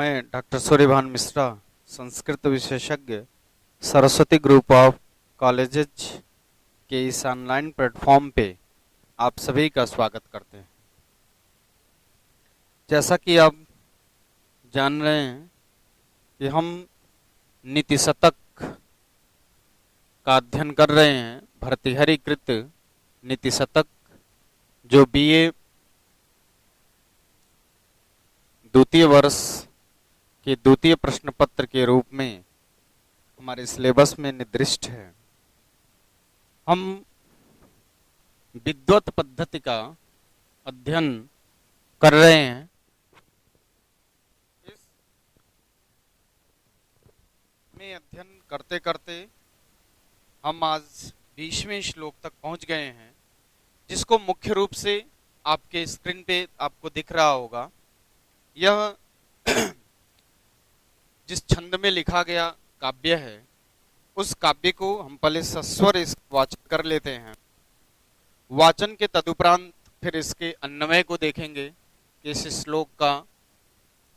मैं डॉक्टर सूर्यभान मिश्रा, संस्कृत विशेषज्ञ, Saraswati group of colleges के इस ऑनलाइन प्लेटफॉर्म पे आप सभी का स्वागत करते हैं। जैसा कि आप जान रहे हैं कि हम नीति शतक का अध्ययन कर रहे हैं, भर्तृहरिकृत नीति शतक, जो बीए द्वितीय वर्ष के द्वितीय प्रश्न पत्र के रूप में हमारे सिलेबस में निर्दिष्ट है। हम विद्वत पद्धति का अध्ययन कर रहे हैं। इस में अध्ययन करते करते हम आज 20वें श्लोक तक पहुंच गए हैं, जिसको मुख्य रूप से आपके स्क्रीन पे आपको दिख रहा होगा। यह जिस छंद में लिखा गया काव्य है, उस काव्य को हम पहले सस्वर इस वाचन कर लेते हैं। वाचन के तदुपरांत फिर इसके अन्वय को देखेंगे कि इस श्लोक का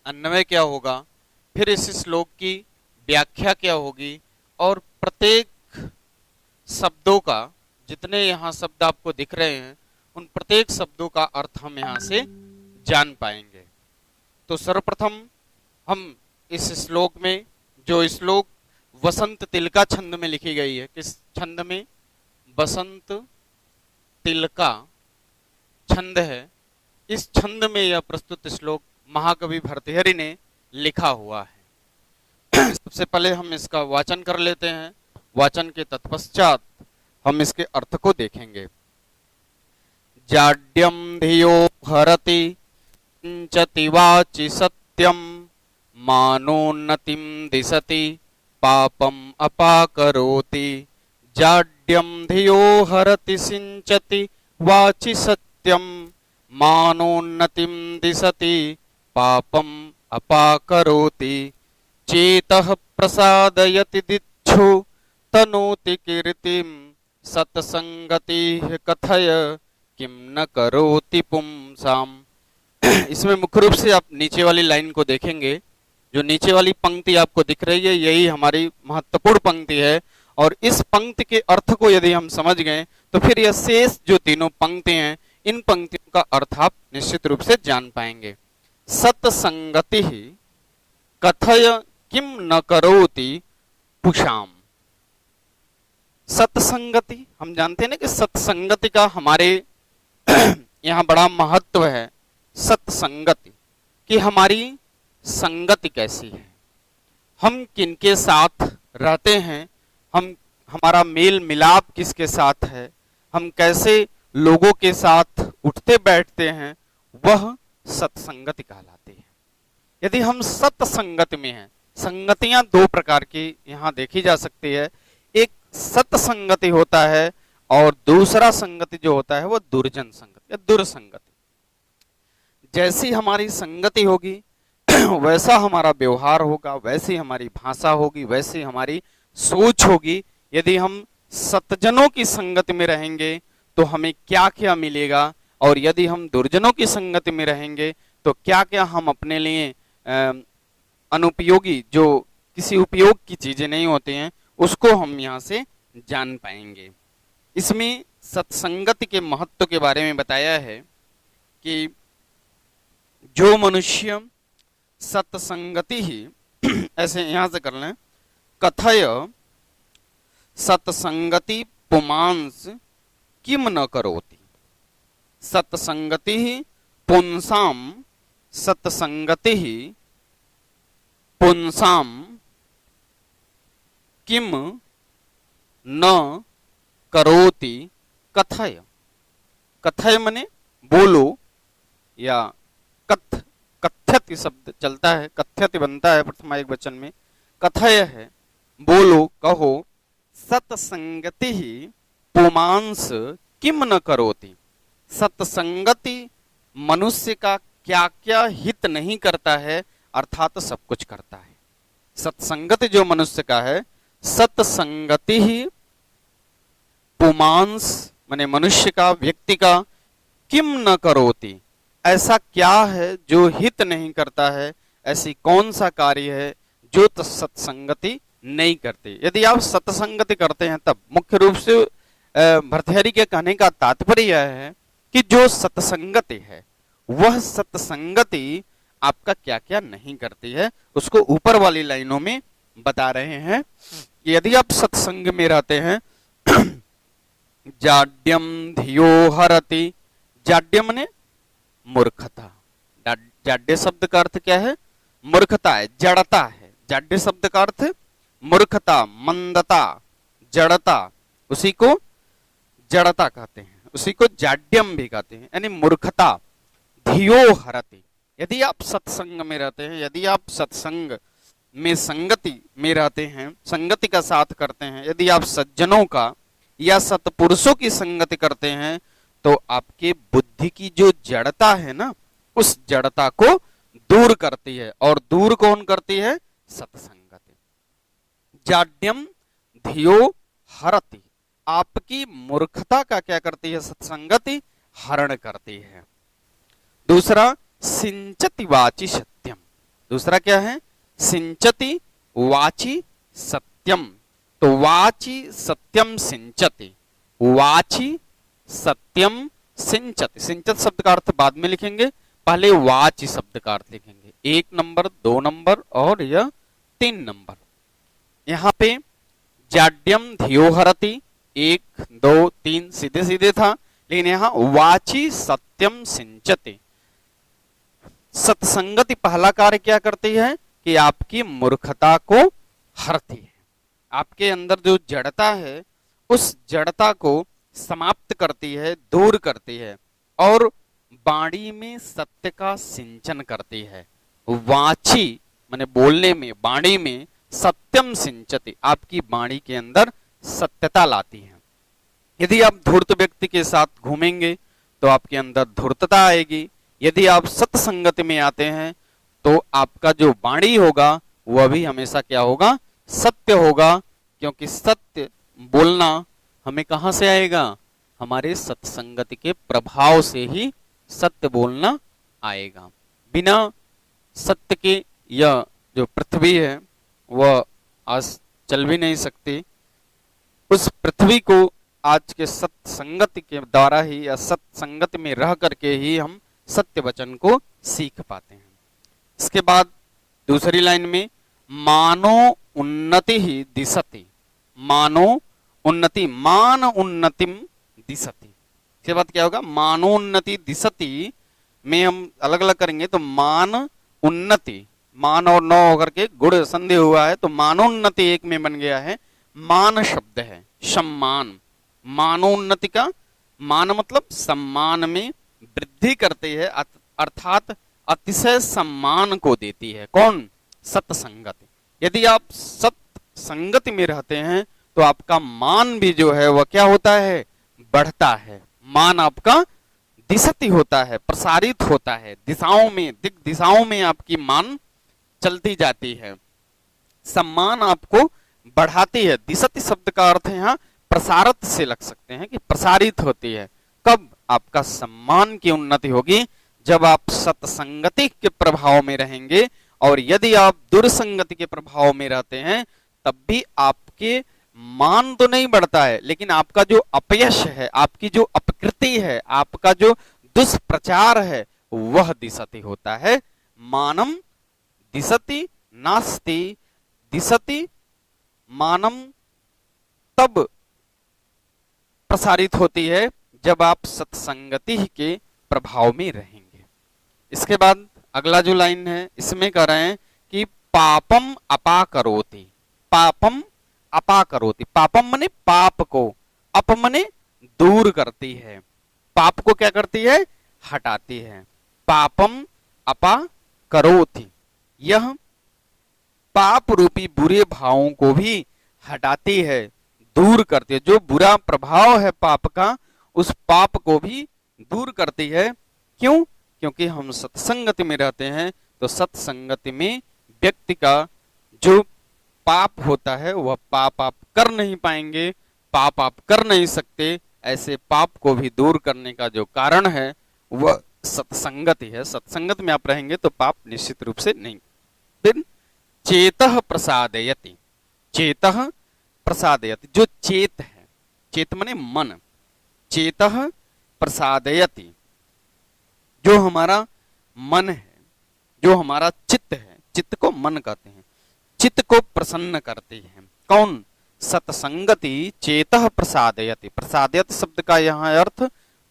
अन्वय क्या होगा, फिर इस श्लोक की व्याख्या क्या होगी, और प्रत्येक शब्दों का, जितने यहाँ शब्द आपको दिख रहे हैं, उन प्रत्येक शब्दों का अर्थ हम यहाँ से जान पाएंगे। तो सर्वप्रथम हम इस श्लोक में, जो श्लोक वसंत तिलका छंद में लिखी गई है, किस छंद में? बसंत तिलका छंद है। इस छंद में यह प्रस्तुत श्लोक महाकवि भर्तृहरि ने लिखा हुआ है। सबसे पहले हम इसका वाचन कर लेते हैं। वाचन के तत्पश्चात हम इसके अर्थ को देखेंगे। जाड्यम धियो हरति किंचति वाचि सत्यम, मानोन्नतिम दिशति पापम अपाकरोति। जाड्यम धियो हरति सिंचति वाचि सत्यम, मानोन्नतिम दिशति पापम अपाकरोति। चेतः प्रसादयति दिक्षु तनोति कीर्तिम, सत्संगति कथय किम न करोति पुंसाम। इसमें मुख्य रूप से आप नीचे वाली लाइन को देखेंगे। जो नीचे वाली पंक्ति आपको दिख रही है, यही हमारी महत्वपूर्ण पंक्ति है, और इस पंक्ति के अर्थ को यदि हम समझ गए तो फिर यह शेष जो तीनों पंक्ति हैं, इन पंक्तियों का अर्थ आप निश्चित रूप से जान पाएंगे। सत्संगति कथय किम न करोति पुषाम। सत्संगति, हम जानते हैं ना कि सत्संगति का हमारे यहाँ बड़ा महत्व है। सत्संगति कि हमारी संगति कैसी है, हम किनके साथ रहते हैं, हमारा मेल मिलाप किसके साथ है, हम कैसे लोगों के साथ उठते बैठते हैं, वह सत्संगति कहलाती है। यदि हम सत्संगति में हैं, संगतियां दो प्रकार की यहाँ देखी जा सकती है। एक सत्संगति होता है और दूसरा संगति जो होता है वह दुर्जन संगति या दुर्संगति। जैसी हमारी संगति होगी वैसा हमारा व्यवहार होगा, वैसी हमारी भाषा होगी, वैसी हमारी सोच होगी। यदि हम सत्जनों की संगति में रहेंगे तो हमें क्या क्या मिलेगा, और यदि हम दुर्जनों की संगति में रहेंगे तो क्या क्या हम अपने लिए अनुपयोगी, जो किसी उपयोग की चीजें नहीं होती हैं, उसको हम यहाँ से जान पाएंगे। इसमें सत्संगति के महत्व के बारे में बताया है कि जो मनुष्य सत्संगति ही ऐसे यहां से कर लें, कथय सत्संगति पुमांस किम न करोति। सत्संगति ही पुंसाम, सत्संगति ही पुंसाम किम न करोति। कथय, कथय मने बोलो, या कथ्यति शब्द चलता है, कथ्यति बनता है प्रथमा एक वचन में, कथय है बोलो, कहो। सत्संगति ही पुमांस किम न करोति। सत्संगति मनुष्य का क्या क्या हित नहीं करता है, अर्थात सब कुछ करता है। सत्संगति जो मनुष्य का है, सत्संगति ही पुमांस माने मनुष्य का, व्यक्ति का, किम न करोति, ऐसा क्या है जो हित नहीं करता है, ऐसी कौन सा कार्य है जो सत्संगति नहीं करती। यदि आप सत्संगति करते हैं तब मुख्य रूप से भर्तृहरि के कहने का तात्पर्य यह है कि जो सत्संगति है वह सत्संगति आपका क्या क्या नहीं करती है, उसको ऊपर वाली लाइनों में बता रहे हैं कि यदि आप सत्संग में रहते हैं जाड्यम धियो हरति, जाड्यम ने मूर्खता, जाड्य शब्द का अर्थ क्या है, मूर्खता है, जड़ता है। जाड्य शब्द का अर्थ मूर्खता, मंदता, जड़ता, उसी को जड़ता कहते हैं, उसी को जाड्यम भी कहते हैं, यानी मूर्खता। धियो हरति, यदि आप सत्संग में रहते हैं, यदि आप सत्संग में संगति में रहते हैं, संगति का साथ करते हैं, यदि आप सज्जनों का या सत्पुरुषों की संगति करते हैं तो आपके बुद्धि की जो जड़ता है ना, उस जड़ता को दूर करती है। और दूर कौन करती है, सत्संगति। जाड्यम धियो हरति, आपकी मूर्खता का क्या करती है सत्संगति, हरण करती है। दूसरा सिंचति वाची सत्यम, दूसरा क्या है, सिंचति वाची सत्यम। तो वाची सत्यम सिंचति, वाची सत्यम सिंचति, सिंचत शब्द का अर्थ बाद में लिखेंगे, पहले वाची शब्द का अर्थ लिखेंगे। 1 नंबर, 2 नंबर और यह 3 नंबर। यहाँ पे जाड्यम धियो हरति 1 2 3 सीधे सीधे था, लेकिन यहाँ वाची सत्यम सिंचति, सत्संगति पहला कार्य क्या करती है कि आपकी मूर्खता को हरती है, आपके अंदर जो जड़ता है उस जड़ता को समाप्त करती है, दूर करती है, और वाणी में सत्य का सिंचन करती है। वाची माने बोलने में, वाणी में सत्यम सिंचति, आपकी वाणी के अंदर सत्यता लाती है। यदि आप धूर्त व्यक्ति के साथ घूमेंगे तो आपके अंदर धूर्तता आएगी। यदि आप सत्संगति में आते हैं तो आपका जो वाणी होगा वह भी हमेशा क्या होगा, सत्य होगा, क्योंकि सत्य बोलना हमें कहां से आएगा, हमारे सत्संगति के प्रभाव से ही सत्य बोलना आएगा। बिना सत्य के यह जो पृथ्वी है वह आज चल भी नहीं सकती। उस पृथ्वी को आज के सत्संगति के द्वारा ही या सत्संगति में रह करके ही हम सत्य वचन को सीख पाते हैं। इसके बाद दूसरी लाइन में मानो उन्नति ही दिशति, मानो उन्नति, मान उन्नतिम दिशति। इसके बाद क्या होगा, मानोन्नति दिशति में हम अलग अलग करेंगे तो मान उन्नति, मान और नौ होकर के गुण संधि हुआ है तो मानोन्नति एक में बन गया है। मान शब्द है सम्मान, मानोन्नति का मान मतलब सम्मान में वृद्धि करती है, अर्थात अतिशय सम्मान को देती है। कौन, सत्संगति। यदि आप सत्संगति में रहते हैं तो आपका मान भी जो है वह क्या होता है, बढ़ता है। मान आपका दिशति होता है, प्रसारित होता है, दिशाओं में, दिग दिशाओं में आपकी मान चलती जाती है, सम्मान आपको बढ़ाती है। दिशति शब्द का अर्थ है यहाँ प्रसारत से लग सकते हैं कि प्रसारित होती है। कब आपका सम्मान की उन्नति होगी, जब आप सत्संगति के प्रभाव में रहेंगे। और यदि आप दुर्संगति के प्रभाव में रहते हैं तब भी आपके मान तो नहीं बढ़ता है, लेकिन आपका जो अपयश है, आपकी जो अपकृति है, आपका जो दुष्प्रचार है वह दिशति होता है। मानम दिशति नास्ति, दिशति मानम तब प्रसारित होती है जब आप सत्संगति के प्रभाव में रहेंगे। इसके बाद अगला जो लाइन है इसमें कह रहे हैं कि पापम अपाकरोति, पापम अपाकरोति, पापम मने पाप को, अप मने दूर करती है, पाप को क्या करती है, हटाती है। पापम अपाकरोति, यह पाप रूपी बुरे भावों को भी हटाती है, दूर करती है। जो बुरा प्रभाव है पाप का, उस पाप को भी दूर करती है। क्यों, क्योंकि हम सत्संगति में रहते हैं तो सत्संगति में व्यक्ति का जो पाप होता है वह पाप आप कर नहीं पाएंगे, पाप आप कर नहीं सकते। ऐसे पाप को भी दूर करने का जो कारण है वह सत्संगति है। सत्संगत में आप रहेंगे तो पाप निश्चित रूप से नहीं फिर चेतः प्रसादयति, चेतः प्रसादयति, जो चेत है, चेत माने मन, चेतः प्रसादयति, जो हमारा मन है, जो हमारा चित्त है, चित्त को मन कहते हैं, चित्त को प्रसन्न करती है। कौन? सत्संगति चेतः प्रसादयति। प्रसादयति शब्द का यहाँ अर्थ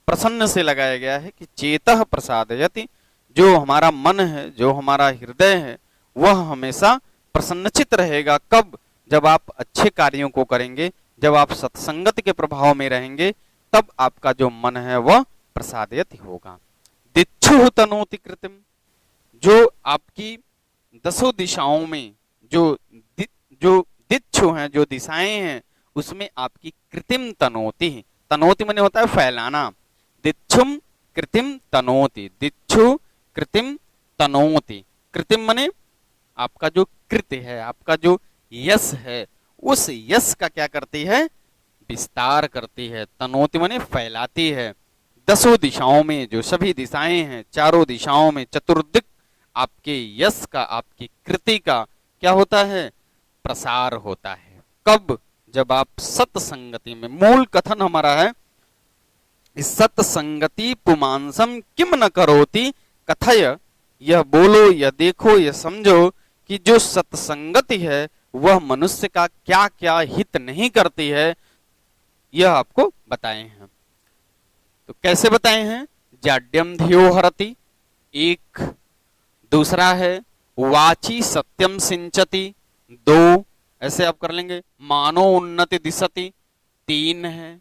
प्रसन्न से लगाया गया है कि चेतः प्रसादयति, जो हमारा मन है, जो हमारा हृदय है, वह हमेशा प्रसन्नचित रहेगा। कब? जब आप अच्छे कार्यों को करेंगे, जब आप सत्संगत के प्रभाव में रहेंगे, तब आपका जो मन है वह प्रसादयति होगा। दिक्षु तनोति कृतिम, जो आपकी दसों दिशाओं में जो दिक्षु हैं, जो दिशाएं हैं, उसमें आपकी कृतिम तनोति, तनोति माने होता है फैलाना, दिक्षुम कृतिम तनोति, दिक्षु कृतिम तनोति, कृतिम माने आपका जो कृत्य है, आपका जो यश है, उस यश का क्या करती है? विस्तार करती है। तनोति माने फैलाती है। दसों दिशाओं में जो सभी दिशाएं हैं, चारों दिशाओं में चतुर्दिक आपके यश का, आपकी कृति का क्या होता है? प्रसार होता है। कब? जब आप सत्संगति में। मूल कथन हमारा है सत्संगति पुमांसम किम न करोति कथय, यह बोलो, यह देखो, यह समझो कि जो सत्संगति है वह मनुष्य का क्या क्या हित नहीं करती है, यह आपको बताए हैं। तो कैसे बताए हैं? जाड्यम धियो हरति, एक। दूसरा है वाची सत्यम सिंचति, दो। ऐसे आप कर लेंगे। मानो उन्नति दिशति, तीन है।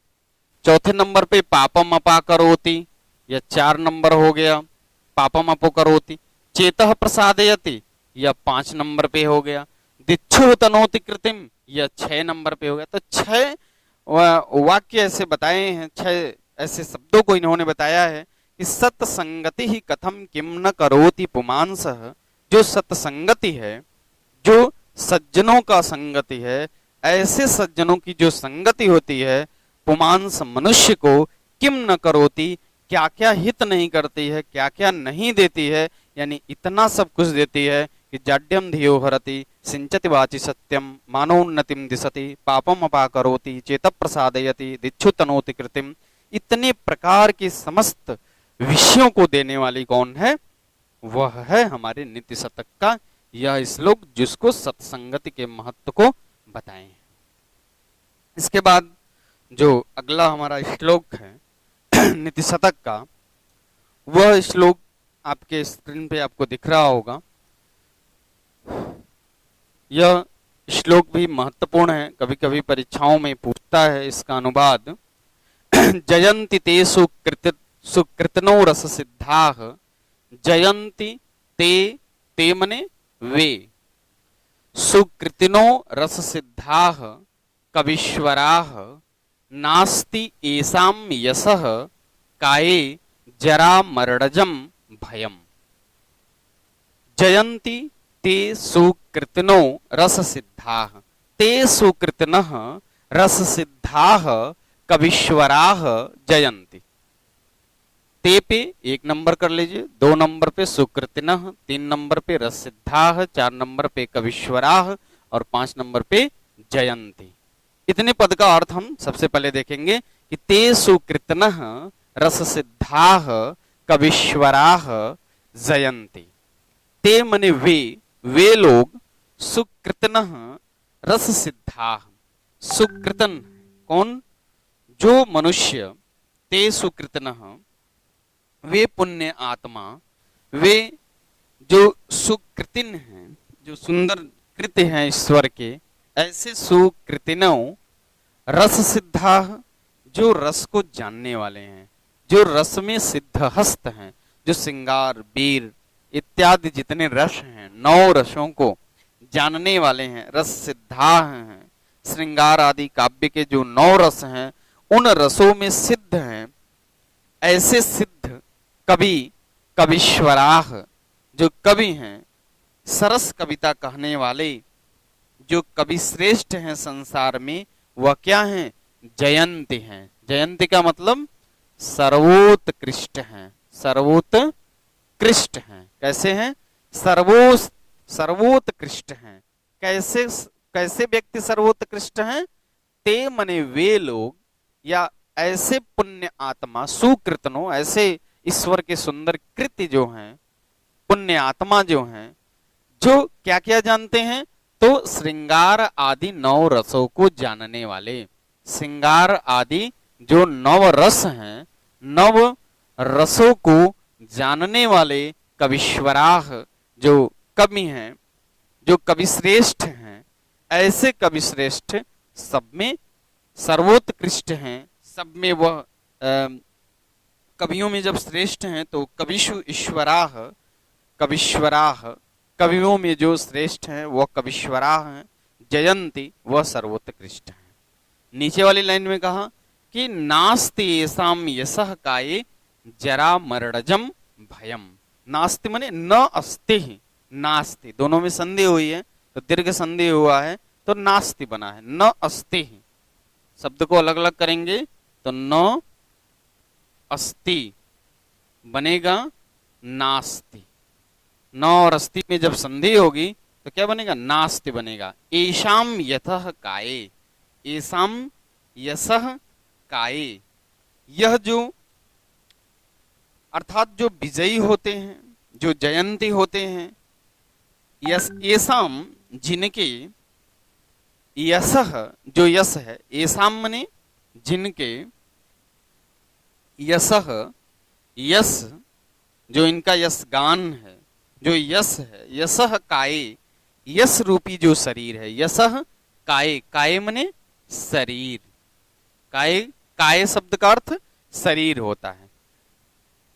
चौथे नंबर पे पापम अपा करोति, यह 4 नंबर हो गया, पापम अपो करोति। चेतः प्रसादयति, यह 5 नंबर पे हो गया। दिक्षु तनोति कृतिम, यह 6 नंबर पे हो गया। तो 6 वाक्य ऐसे बताए हैं, 6 ऐसे शब्दों को इन्होंने बताया है कि सत्संगति ही कथम किम न करोति पुमांसः, जो सत्संगति है, जो सज्जनों का संगति है, ऐसे सज्जनों की जो संगति होती है, पुमांस मनुष्य को किम न करोति, क्या क्या हित नहीं करती है, क्या क्या नहीं देती है, यानी इतना सब कुछ देती है कि जाड्यम धियो हरति, सिंचति वाचि सत्यम, मानोन्नतिम दिशति, पापम अपा करोति, चेत प्रसादयति, दिक्षु तनोति कृतिम। इतने प्रकार के समस्त विषयों को देने वाली कौन है? वह है हमारे नित्य शतक का यह श्लोक, जिसको सत्संगति के महत्व को बताएं। इसके बाद जो अगला हमारा श्लोक है नित्य शतक का, वह श्लोक आपके स्क्रीन पे आपको दिख रहा होगा। यह श्लोक भी महत्वपूर्ण है, कभी कभी परीक्षाओं में पूछता है इसका अनुवाद। जयंति ते सुकृतनो रस सिद्धाः, जयंति ते मने वे, सुकृतिनो रस सिद्धाः कवीश्वराः, नास्ति एषां यशः काये जरा मरणजम भयम्। जयंति ते सुकृतिनो रस सिद्धाः, ते सुकृतिनः रस सिद्धाः कवीश्वराः जयंति। ते पे 1 नंबर कर लीजिए, 2 नंबर पे सुकृतिनः, 3 नंबर पे रस सिद्धाः, 4 नंबर पे कवीश्वराः और 5 नंबर पे जयंती। इतने पद का अर्थ हम सबसे पहले देखेंगे कि ते सुकृतिनः रस सिद्धाः कवीश्वराः जयंती। ते मने वे लोग, सुकृतिनः रस सिद्धाः, सुकृतन कौन? जो मनुष्य, ते सुकृतिनः वे पुण्य आत्मा, वे जो सुकृतिन हैं, जो सुंदर कृत्य हैं ईश्वर के, ऐसे सुकृतिनों रस सिद्धा, जो रस को जानने वाले हैं, जो रस में सिद्धहस्त हैं, जो श्रृंगार, वीर इत्यादि जितने रस हैं, 9 रसों को जानने वाले हैं, रस सिद्धा हैं। श्रृंगार आदि काव्य के जो 9 रस हैं, उन रसों में सिद्ध हैं। ऐसे सिद्ध कवि, कवीश्वराह, जो कवि हैं, सरस कविता कहने वाले, जो कवि श्रेष्ठ हैं संसार में, वह क्या हैं? जयंती हैं। जयंती का मतलब सर्वोत्कृष्ट हैं, सर्वोत्कृष्ट हैं। कैसे हैं? सर्वोत्कृष्ट हैं। कैसे कैसे व्यक्ति सर्वोत्कृष्ट हैं? ते मने वे लोग, या ऐसे पुण्य आत्मा, सुकृतनो, ऐसे ईश्वर के सुंदर कृत्य जो हैं, पुण्य आत्मा जो हैं, जो क्या क्या जानते हैं? तो श्रृंगार आदि 9 रसों को जानने वाले। श्रृंगार आदि जो 9 रस हैं, 9 रसों को जानने वाले कविश्वराह, जो कवि हैं, जो कवि श्रेष्ठ हैं, ऐसे कवि श्रेष्ठ सब में सर्वोत्कृष्ट हैं। सब में वह कवियों में जब श्रेष्ठ हैं तो कविषु ईश्वराह, कविश्वराह, कवियों में जो श्रेष्ठ हैं वह कविश्वराह हैं। जयंती, वह सर्वोत्कृष्ट हैं। नीचे वाली लाइन में कहा कि नास्ति येषां यशः काये जरा मरणजम भयम। नास्ति माने न अस्ति, नास्ति दोनों में संधि हुई है तो दीर्घ संधि हुआ है तो नास्ति बना है। न अस्ति शब्द को अलग अलग करेंगे तो न अस्ति बनेगा नास्ति। न और अस्ति में जब संधि होगी तो क्या बनेगा? नास्ति बनेगा। येषां यतः काये, येषां यशः काये, यह जो अर्थात जो विजयी होते हैं, जो जयंती होते हैं, येषां जिनके, यशः जो यश है, येषां मने जिनके, यशः यश जो इनका यश गान है, जो यश है, यशः काये, यश रूपी जो शरीर है, यशः काये, काये मने शरीर, काये, काये शब्द का अर्थ शरीर होता है।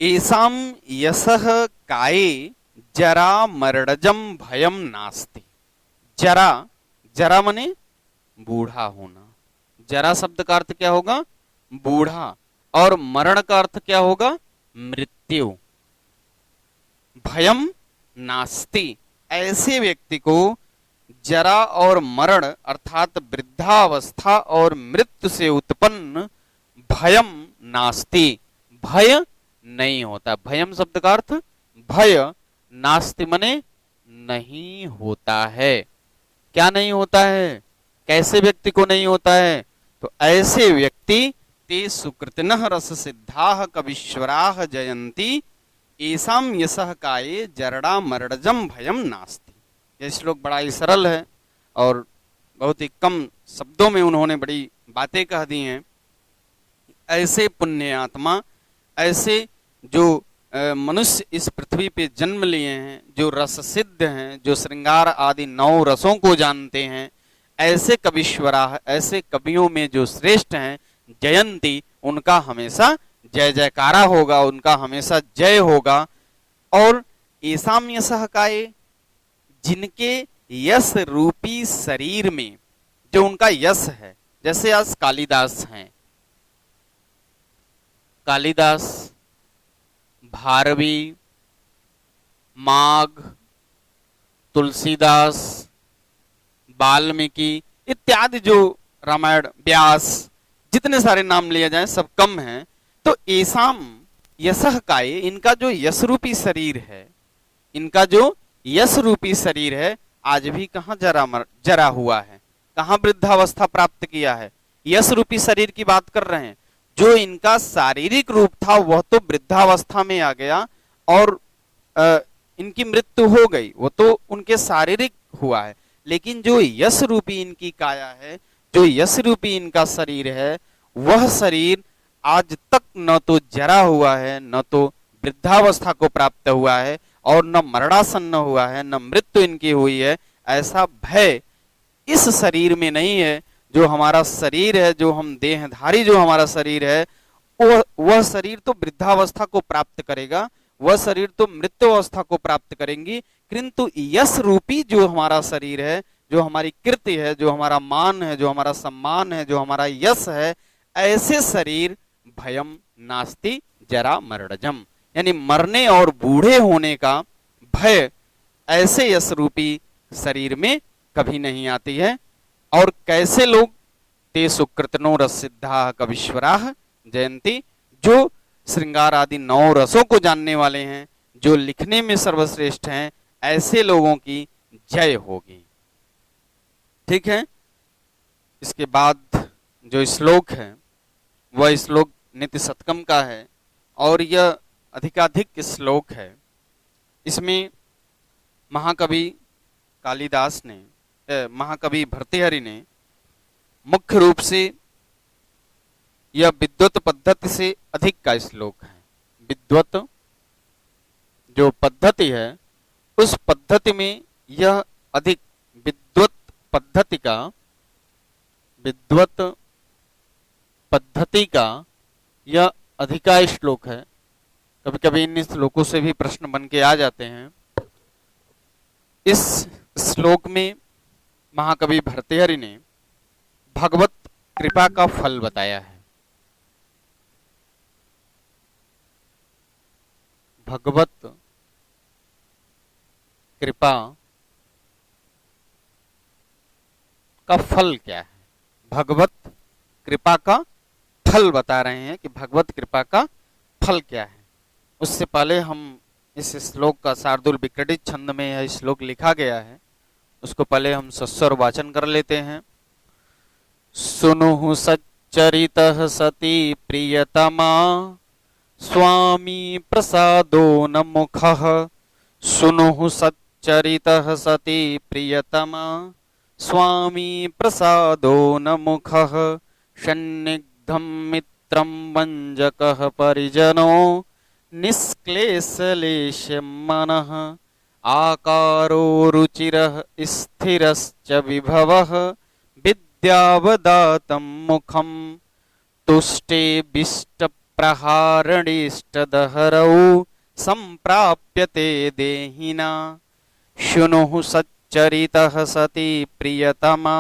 येषां यशः काये जरा मरणजम भयम नास्ति। जरा, जरा मने बूढ़ा होना। जरा शब्द का अर्थ क्या होगा? बूढ़ा। और मरण का अर्थ क्या होगा? मृत्यु। भयम नास्ति, ऐसे व्यक्ति को जरा और मरण अर्थात वृद्धावस्था और मृत्यु से उत्पन्न भयम नास्ति, भय नहीं होता। भयम शब्द का अर्थ भय, नास्ति मने नहीं होता है। क्या नहीं होता है? कैसे व्यक्ति को नहीं होता है? तो ऐसे व्यक्ति ते सुकृतिनः रस सिद्धाः कविश्वराः जयंती येषां यशः काये जरड़ा मरणजम भयम नास्ति। यह श्लोक बड़ा ही सरल है और बहुत ही कम शब्दों में उन्होंने बड़ी बातें कह दी हैं। ऐसे पुण्य आत्मा, ऐसे जो मनुष्य इस पृथ्वी पे जन्म लिए हैं, जो रस सिद्ध हैं, जो श्रृंगार आदि 9 रसों को जानते हैं, ऐसे कविश्वराः, ऐसे कवियों में जो श्रेष्ठ हैं, जयंती, उनका हमेशा जय जयकारा होगा, उनका हमेशा जय होगा। और येषां यशः काये, जिनके यश रूपी शरीर में जो उनका यश है, जैसे आज कालिदास हैं, कालिदास, भारवी, माघ, तुलसीदास, वाल्मीकि इत्यादि, जो रामायण, व्यास, जितने सारे नाम लिए जाएं सब कम हैं। तो येषां यशः काये, इनका जो यश रूपी शरीर है, इनका जो यश रूपी शरीर है, आज भी कहाँ जरा हुआ है, कहाँ वृद्धावस्था प्राप्त किया है। यश रूपी शरीर की बात कर रहे हैं। जो इनका शारीरिक रूप था वह तो वृद्धावस्था में आ गया और इनकी मृत्यु हो गई, वो तो उनके शारीरिक हुआ है। लेकिन जो यश रूपी इनकी काया है, जो यश रूपी इनका शरीर है, वह शरीर आज तक न तो जरा हुआ है, न तो वृद्धावस्था को प्राप्त हुआ है, और न मरणासन्न हुआ है, न मृत्यु इनकी हुई है। ऐसा भय इस शरीर में नहीं है। जो हमारा शरीर है, जो हम देहधारी जो हमारा शरीर है, वह शरीर तो वृद्धावस्था को प्राप्त करेगा, वह शरीर तो मृत्यु अवस्था को प्राप्त करेंगी, किंतु यश रूपी जो हमारा शरीर है, जो हमारी कीर्ति है, जो हमारा मान है, जो हमारा सम्मान है, जो हमारा यश है, ऐसे शरीर भयम नास्ति जरा मरणजम, यानी मरने और बूढ़े होने का भय ऐसे यश रूपी शरीर में कभी नहीं आती है। और कैसे लोग? ते सुकृतनो रस सिद्धाः कविश्वराः जयंती, जो श्रृंगार आदि 9 रसों को जानने वाले हैं, जो लिखने में सर्वश्रेष्ठ हैं, ऐसे लोगों की जय होगी। ठीक है। इसके बाद जो श्लोक है वह श्लोक नित्य शतकम का है और यह अधिकाधिक श्लोक है। इसमें महाकवि कालिदास ने महाकवि भर्तृहरि ने मुख्य रूप से यह विद्वत पद्धति से अधिक का श्लोक है। विद्वत जो पद्धति है उस पद्धति में यह अधिक विद्वत पद्धति का यह अधिका श्लोक है। कभी कभी इन श्लोकों से भी प्रश्न बन के आ जाते हैं। इस श्लोक में महाकवि भर्तृहरि ने भगवत कृपा का फल बताया है। भगवत कृपा का फल क्या है? भगवत कृपा का फल बता रहे हैं कि भगवत कृपा का फल क्या है। उससे पहले हम इस श्लोक का शार्दूल विकटित छंद में यह श्लोक लिखा गया है, उसको पहले हम सस्वर वाचन कर लेते हैं। सुनुहु सच्चरितः सती प्रियतमा स्वामी प्रसादो न मुखः। सुनुहु सच्चरितः सती प्रियतमा स्वामी प्रसादो न मुखः। सन्निग्धं मित्रं वञ्जकः परिजनो निष्क्लेशलेशं मनः। आकारो रुचिरः स्थिरश्च विभवः विद्यावदातं मुखं। तुष्टेऽभीष्टप्रहारणीष्टदहरौ सम्प्राप्यते देहिना। शृणुः सच्चरितः सती प्रियतमा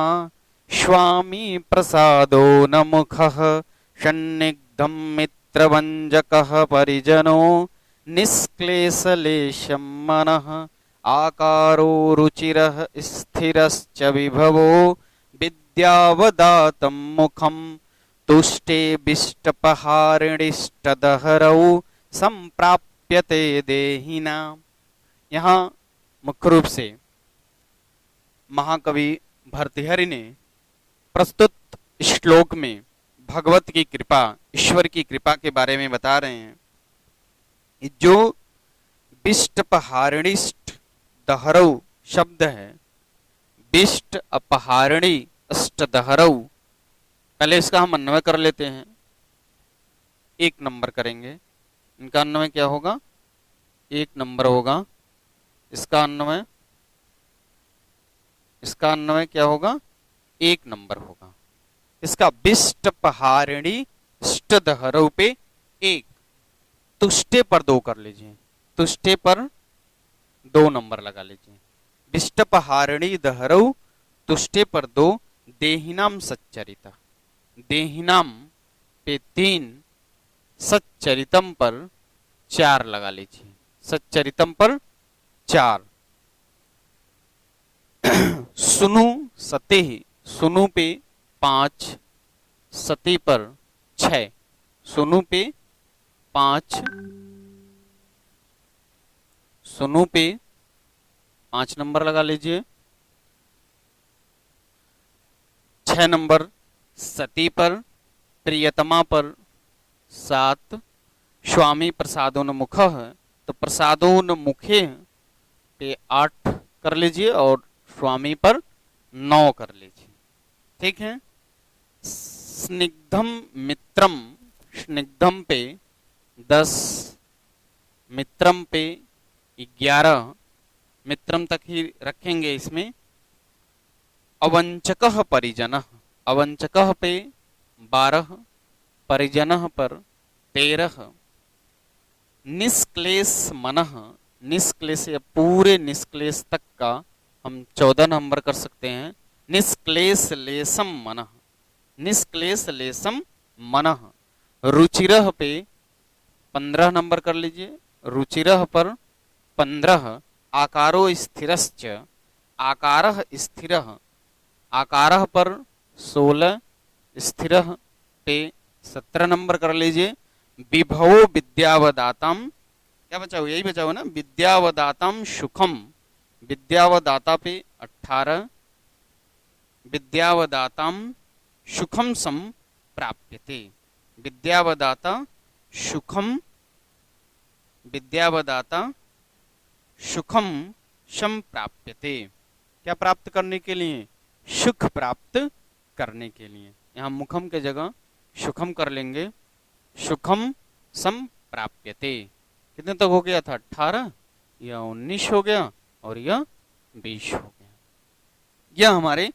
स्वामी प्रसादो न मुखः। सन्निग्धं मित्रवञ्जकः परिजनो निष्क्लेशलेशं मनः। आकारो रुचिरः स्थिरश्च विभवो विद्यावदातं मुखं। तुष्टेऽभीष्टप्रहारणीष्टदहरौ सम्प्राप्यते देहिना। यहाँ मुख्य रूप से महाकवि भर्तृहरि ने प्रस्तुत श्लोक में भगवत की कृपा, ईश्वर की कृपा के बारे में बता रहे हैं। जो बिष्ट अपहारणिष्ट दहरौ शब्द है, बिष्ट अपहारणी अष्ट दहरौ, पहले इसका हम अन्वय कर लेते हैं। 1 नंबर करेंगे। इनका अन्वय क्या होगा? 1 नंबर होगा। इसका अन्वय क्या होगा? 1 नंबर होगा। इसका बिष्ट पहारिणी दहरौ पे 1, तुष्टे पर 2 कर लीजिए। तुष्टे पर 2 नंबर लगा लीजिए। बिष्ट पहारिणी दहरौ तुष्टे पर 2। देहिनाम सच्चरिता, देहिनाम पे 3, सच्चरितम पर 4 लगा लीजिए। सच्चरितम पर 4। सुनु सती, सुनु पे 5, सती पर 6। सुनु पे 5, सुनु पे 5 नंबर लगा लीजिए। 6 नंबर सती पर, प्रियतमा पर 7। स्वामी प्रसादोन मुखः, तो प्रसादोन मुखे पे 8 कर लीजिए और स्वामी पर 9 कर लीजिए। ठीक है। स्निग्धम मित्रम, स्निग्धम पे 10, मित्रम पे 11, मित्रम तक ही रखेंगे इसमें। अवंचकः परिजनः, अवंचकः पे 12, परिजनः पर 13। निष्क्लेश मनः, निष्क्लेश या पूरे निष्क्लेश तक का हम 14 नंबर कर सकते हैं। निष्क्लेश लेशम मनः, निष्क्लेश लेशम मनः। रुचिरः पे 15 नंबर कर लीजिए। रुचिरः पर 15। आकारो स्थिरश्च, आकारः स्थिरः, आकारः पर 16। स्थिरः पे 17 नंबर कर लीजिए। विभवो विद्यावदातम, क्या बचा हो? यही बचा हो ना, विद्यावदातम सुखम विद्यावदाता पे 18, विद्यावदाताम सुखम सम प्राप्यते, विद्यावदाता सुखम, विद्यावदाता सुखम शम प्राप्यते, क्या प्राप्त करने के लिए? सुख प्राप्त करने के लिए। यहाँ मुखम के जगह सुखम कर लेंगे, सुखम सम प्राप्यते। कितने तक हो गया था? 18 या 19 हो गया और यह 20 हो गया। यह हमारे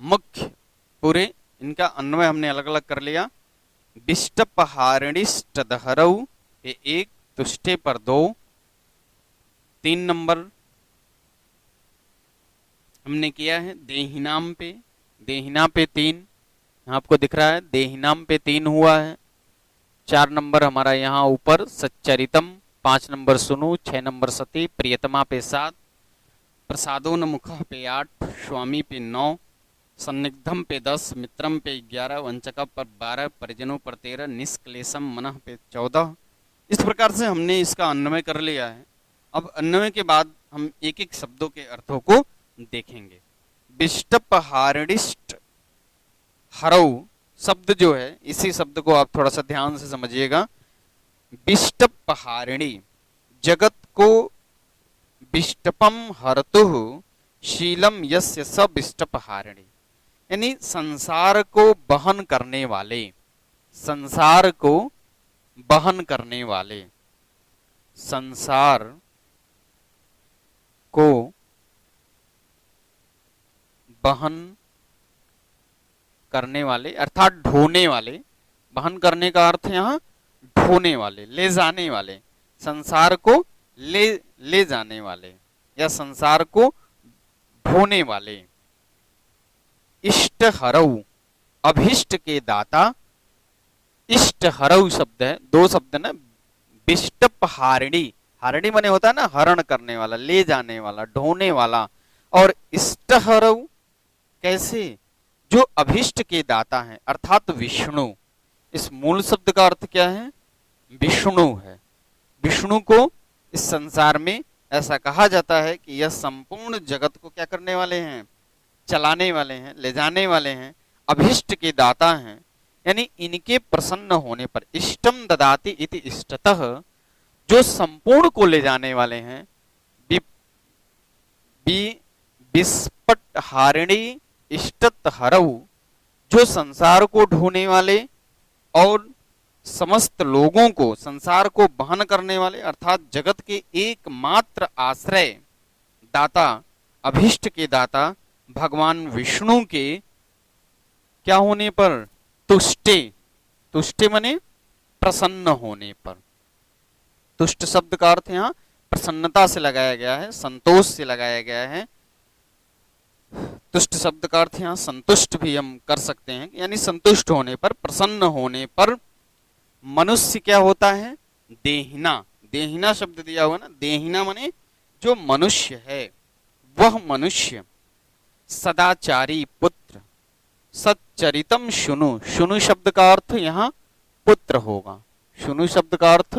मुख्य पूरे इनका अन्वय हमने अलग अलग कर लिया। विष्टपहारिणिष्ट दहरऊ पे 1, तुष्टे पर 2, 3 नंबर हमने किया है देहिनाम पे, देहिना पे 3, आपको दिख रहा है देहिनाम पे 3 हुआ है। 4 नंबर हमारा यहाँ ऊपर सच्चरितम, 5 नंबर सुनु, 6 नंबर सती, प्रियतमा पे 7, प्रसादोन्मुख पे 8, स्वामी पे 9, सन्निग्धम पे 10, मित्रम पे 11, वंचक पर 12, परिजनों पर 13, निष्क्लेशम मनः पे 14। इस प्रकार से हमने इसका अन्वय कर लिया है। अब अन्वय के बाद हम एक एक शब्दों के अर्थों को देखेंगे। विष्टपहारिणिष्ट हरऊ शब्द जो है, इसी शब्द को आप थोड़ा सा ध्यान से समझिएगा। विष्टपहारिणी, जगत को विष्टपम हरतुः शीलम यस्य स विष्टपहारिणी, यानी संसार को बहन करने वाले, संसार को बहन करने वाले, संसार को बहन करने वाले अर्थात ढोने वाले, बहन करने का अर्थ यहाँ ढोने वाले, ले जाने वाले, संसार को ले जाने वाले या संसार को ढोने वाले। इष्ट हरऊ, अभिष्ट के दाता, इष्ट हरऊ शब्द है, 2 शब्द ना। विष्टपहारिणी, हारिणी माने होता है ना हरण करने वाला, ले जाने वाला, ढोने वाला। और इष्ट हरऊ कैसे? जो अभिष्ट के दाता हैं अर्थात विष्णु। इस मूल शब्द का अर्थ क्या है? विष्णु है। विष्णु को इस संसार में ऐसा कहा जाता है कि यह संपूर्ण जगत को क्या करने वाले हैं? चलाने वाले हैं, ले जाने वाले हैं, अभिष्ट के दाता हैं। यानी इनके प्रसन्न होने पर, इष्टम ददाति इति इष्टतः, जो संपूर्ण को ले जाने वाले हैं। विस्पटहारिणी इष्टत हरऊ, जो संसार को ढोने वाले और समस्त लोगों को, संसार को बहन करने वाले अर्थात जगत के एकमात्र आश्रय दाता, अभिष्ट के दाता भगवान विष्णु के क्या होने पर? तुष्टे, तुष्टे माने प्रसन्न होने पर। तुष्ट शब्द का अर्थ यहाँ प्रसन्नता से लगाया गया है, संतोष से लगाया गया है। तुष्ट शब्द का अर्थ यहाँ संतुष्ट भी हम कर सकते हैं, यानी संतुष्ट होने पर, प्रसन्न होने पर। मनुष्य क्या होता है? देहिना, देहिना शब्द दिया हुआ ना, देहिना माने जो मनुष्य है वह मनुष्य। सदाचारी पुत्र, सच्चरितम शुनु, शुनु शब्द का अर्थ यहाँ पुत्र होगा, शुनु शब्द का अर्थ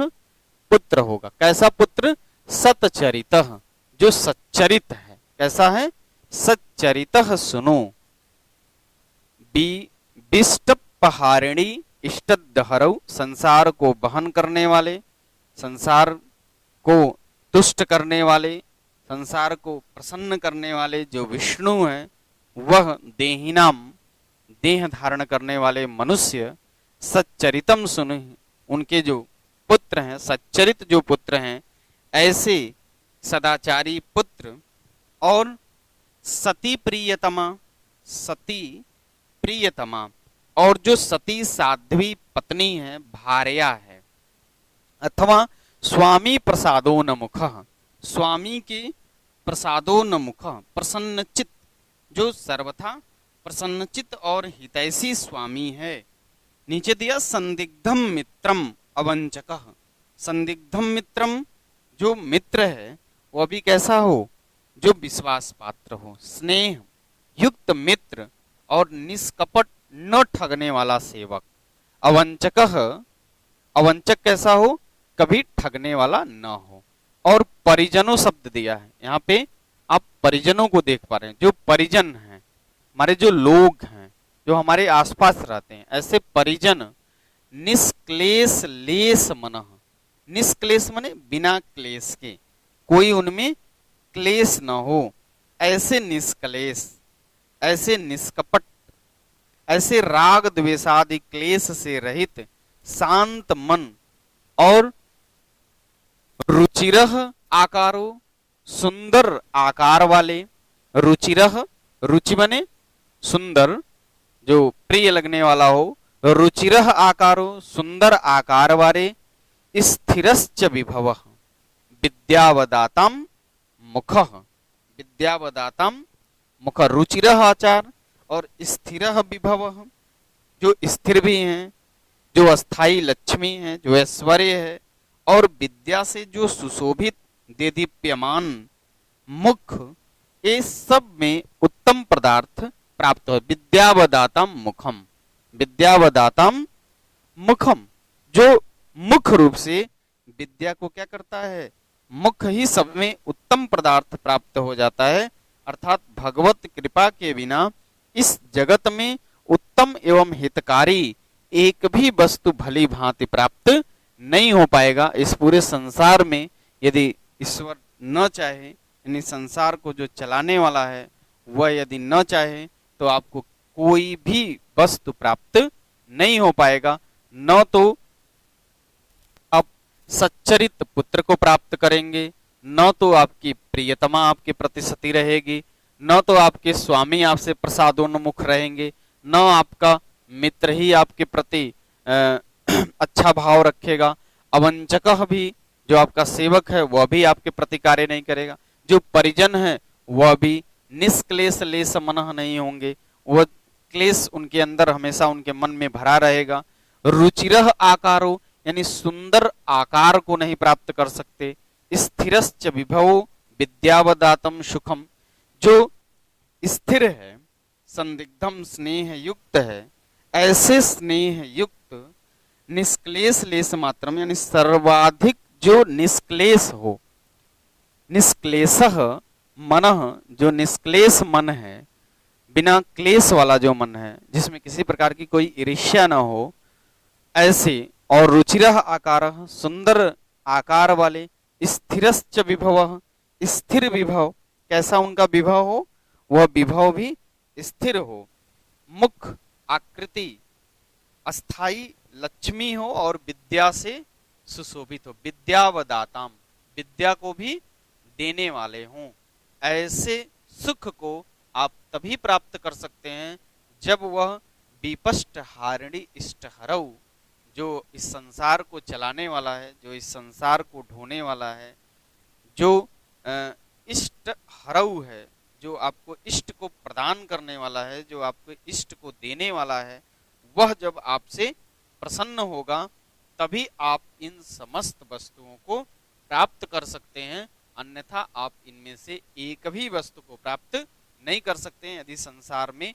पुत्र होगा। कैसा पुत्र? सतचरितः, जो सच्चरित है। कैसा है? सच्चरितः सुनो। विष्टपहारिणी इष्टदहरऊ, संसार को बहन करने वाले, संसार को तुष्ट करने वाले, संसार को प्रसन्न करने वाले जो विष्णु हैं, वह देहिनाम, देह धारण करने वाले मनुष्य। सच्चरितम सुन, उनके जो पुत्र हैं, सच्चरित जो पुत्र हैं, ऐसे सदाचारी पुत्र। और सती प्रियतमा, सती प्रियतमा, और जो सती साध्वी पत्नी है, भार्या है। अथवा स्वामी प्रसादोन्मुख, स्वामी के प्रसादोन्मुख, प्रसन्नचित, जो सर्वथा प्रसन्नचित और हितैषी स्वामी है। नीचे दिया संदिग्धम मित्रम अवंचक, संदिग्धम मित्रम, जो मित्र है वह भी कैसा हो? जो विश्वास पात्र हो, स्नेह युक्त मित्र और निष्कपट न ठगने वाला सेवक। अवंचक, अवंचक कैसा हो? कभी ठगने वाला न हो। और परिजनों शब्द दिया है, यहाँ पे आप परिजनों को देख पा रहे हैं, जो परिजन हैं, हमारे जो लोग हैं, जो हमारे आसपास रहते हैं, ऐसे परिजन निष्क्लेश लेस मनः, निष्क्लेश माने बिना क्लेश के, कोई उनमें क्लेश न हो, ऐसे निष्क्लेश, ऐसे निष्कपट, ऐसे राग द्वेषादि क्लेश से रहित शांत मन और रुचिरह आकारो, सुंदर आकार वाले, रुचिरह, रुचि बने सुंदर, जो प्रिय लगने वाला हो, रुचिरह आकारो, सुंदर आकार वाले, स्थिरश्च विभवः, विद्यावदातम मुखः, विद्यावदातम मुख, रुचिरह आचार और स्थिरः विभवः, जो स्थिर भी हैं, जो अस्थाई लक्ष्मी है, जो ऐश्वर्य है, और विद्या से जो सुशोभित देदीप्यमान मुख, ये सब में उत्तम पदार्थ प्राप्त हो। विद्यावदातम मुखम, विद्यावदातम मुखम, जो मुख रूप से विद्या को क्या करता है, मुख ही सब में उत्तम पदार्थ प्राप्त हो जाता है। अर्थात भगवत कृपा के बिना इस जगत में उत्तम एवं हितकारी एक भी वस्तु भली भांति प्राप्त नहीं हो पाएगा। इस पूरे संसार में यदि ईश्वर न चाहे, यानी संसार को जो चलाने वाला है वह यदि न चाहे, तो आपको कोई भी वस्तु प्राप्त नहीं हो पाएगा। न तो आप सच्चरित पुत्र को प्राप्त करेंगे, न तो आपकी प्रियतमा आपके प्रति सती रहेगी, न तो आपके स्वामी आपसे प्रसादोन्मुख रहेंगे, न आपका मित्र ही आपके प्रति अच्छा भाव रखेगा, अवंचक भी, जो आपका सेवक है वह भी आपके प्रति कार्य नहीं करेगा, जो परिजन है वह भी निष्क्लेश लेस मनः नहीं होंगे, वह क्लेश उनके अंदर हमेशा उनके मन में भरा रहेगा। रुचिरह आकारो, यानी सुंदर आकार को नहीं प्राप्त कर सकते। स्थिरश्च विभवो विद्यावदातम सुखम, जो स्थिर है, संदिग्धम स्नेह युक्त है, ऐसे स्नेह युक्त निष्क्लेश लेस मात्रम, यानी सर्वाधिक जो निष्क्लेश हो, निष्क्लेशः मनः, जो निष्क्लेश मन है, बिना क्लेश वाला जो मन है, जिसमें किसी प्रकार की कोई ईर्ष्या न हो, ऐसे, और रुचिरः आकारः, सुंदर आकार वाले, स्थिरश्च विभवः, स्थिर विभव, कैसा उनका विभव हो, वह विभव भी स्थिर हो, मुख आकृति अस्थाई लक्ष्मी हो और विद्या से सुशोभित हो, विद्यावदाताम, विद्या को भी देने वाले हों। ऐसे सुख को आप तभी प्राप्त कर सकते हैं जब वह विपष्ट हारिणी इष्टहरऊ, जो इस संसार को चलाने वाला है, जो इस संसार को ढोने वाला है, जो इष्ट हरऊ है, जो आपको इष्ट को प्रदान करने वाला है, जो आपको इष्ट को देने वाला है, वह जब आपसे प्रसन्न होगा तभी आप इन समस्त वस्तुओं को प्राप्त कर सकते हैं, अन्यथा आप इनमें से एक भी वस्तु को प्राप्त नहीं कर सकते हैं। यदि संसार में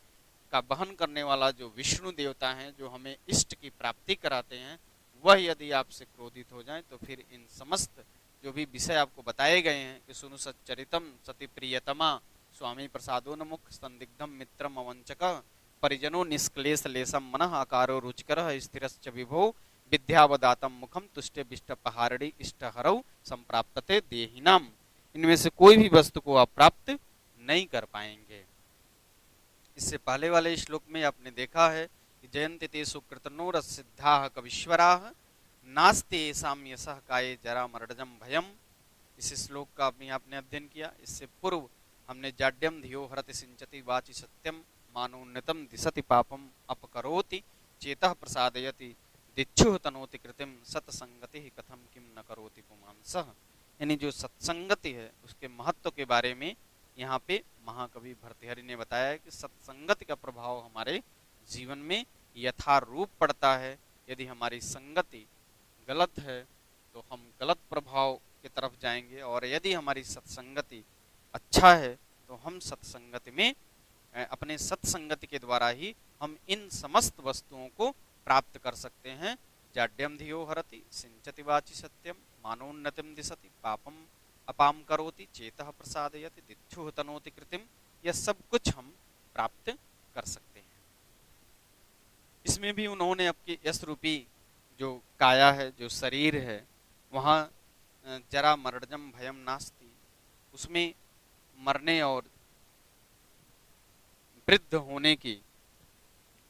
का वहन करने वाला जो विष्णु देवता हैं, जो हमें इष्ट की प्राप्ति कराते हैं, वह यदि आपसे क्रोधित हो जाए तो फिर इन समस्त जो भी विषय आपको बताए गए हैं कि सुनु सच्चरितम सती प्रियतमा स्वामी प्रसादोन्मुख संदिग्धम मित्रम अवंचक परिजनो निष्क्लेश लेशम मनः आकारो रुचिकरः स्थिरश्च विभो विद्यावदातम मुखम तुष्टे विष्ट पहारणी इष्टहरौ संप्राप्तते देहिनाम, इनमें से कोई भी वस्तु को आप प्राप्त नहीं कर पाएंगे। इससे पहले वाले श्लोक में आपने देखा है कि जयन्ति ते सुकृतनोरसिद्धाः कवीश्वराः नास्ति येषां यशः काये जरा मरणजं भयम्। इस श्लोक का आपने अध्ययन किया। इससे पूर्व हमने जाड्यम धियो हरति सिंचति वाचि सत्यम मानोन्नतम दिशति पापम अपकरोति चेतः प्रसादयति दिच्छुः तनोति कृतिम सत्संगति कथम किम न करोति पुमांसः। यानी जो सत्संगति है उसके महत्व के बारे में यहाँ पे महाकवि भर्तृहरि ने बताया कि सत्संगति का प्रभाव हमारे जीवन में यथारूप पड़ता है। यदि हमारी संगति गलत है तो हम गलत प्रभाव की तरफ जाएंगे, और यदि हमारी सत्संगति अच्छा है तो हम सत्संगति में अपने सत्संगति के द्वारा ही हम इन समस्त वस्तुओं को प्राप्त कर सकते हैं। जाड्यम धियो हरति सिंचति वाचि सत्यम मानोन्नतिम दिशति पापम अपाम करोति चेतः प्रसादयति दिक्षुः तनोति कृतिम, यह सब कुछ हम प्राप्त कर सकते हैं। इसमें भी उन्होंने आपकी यश रूपी जो काया है, जो शरीर है, वहाँ जरा मरणजम भयम नास्ति, उसमें मरने और वृद्ध होने की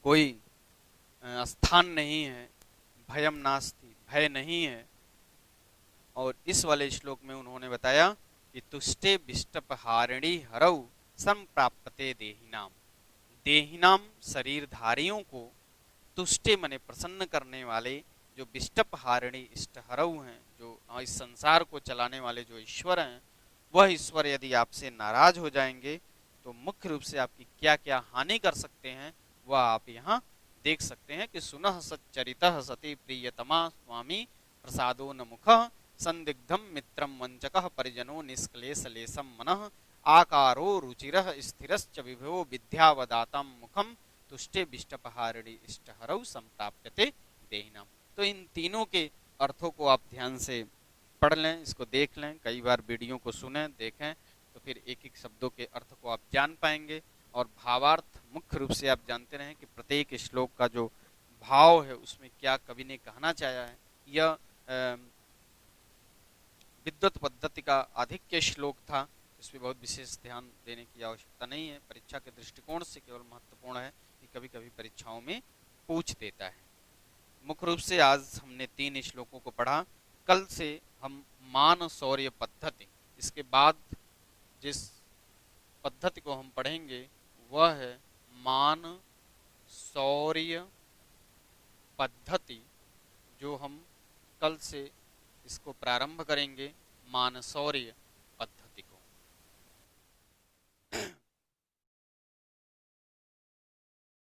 कोई स्थान नहीं है। भयम नास्ति, भय नहीं है। और इस वाले श्लोक में उन्होंने बताया कि तुष्टे विष्टपहारिणी हरऊ संप्राप्ते देहिनाम, देहिनाम शरीरधारियों को तुष्टे मने प्रसन्न करने वाले जो विष्टपहारिणी इष्टहरऊ हैं, जो इस संसार को चलाने वाले जो ईश्वर हैं, वह ईश्वर यदि आपसे नाराज हो जाएंगे तो मुख्य रूप से आपकी क्या क्या हानि कर सकते हैं वह आप यहाँ देख सकते हैं कि सुनः सच्चरितः सती प्रियतमा स्वामी प्रसादो न मुखः संदिग्धम मित्रम वंचकः परिजनो निष्क्लेशलेशम मनः आकारो रुचिरः स्थिरश्च विभो विद्यावदातं मुखम तुष्टे विष्टपहारिणी इष्टहरौ संप्राप्यते देहिनाम। तो इन तीनों के अर्थों को आप ध्यान से पढ़ लें, इसको देख लें, कई बार वीडियो को सुनें, देखें, तो फिर एक एक शब्दों के अर्थ को आप जान पाएंगे। और भावार्थ मुख्य रूप से आप जानते रहें कि प्रत्येक श्लोक का जो भाव है उसमें क्या कवि ने कहना चाहा है। यह विद्वत पद्धति का आधिक्य श्लोक था, इसमें बहुत विशेष ध्यान देने की आवश्यकता नहीं है। परीक्षा के दृष्टिकोण से केवल महत्वपूर्ण है कि कभी कभी परीक्षाओं में पूछ देता है। मुख्य रूप से आज हमने 3 श्लोकों को पढ़ा। कल से हम मान शौर्य पद्धति, इसके बाद जिस पद्धति को हम पढ़ेंगे वह है मान शौर्य पद्धति, जो हम कल से इसको प्रारंभ करेंगे। मान शौर्य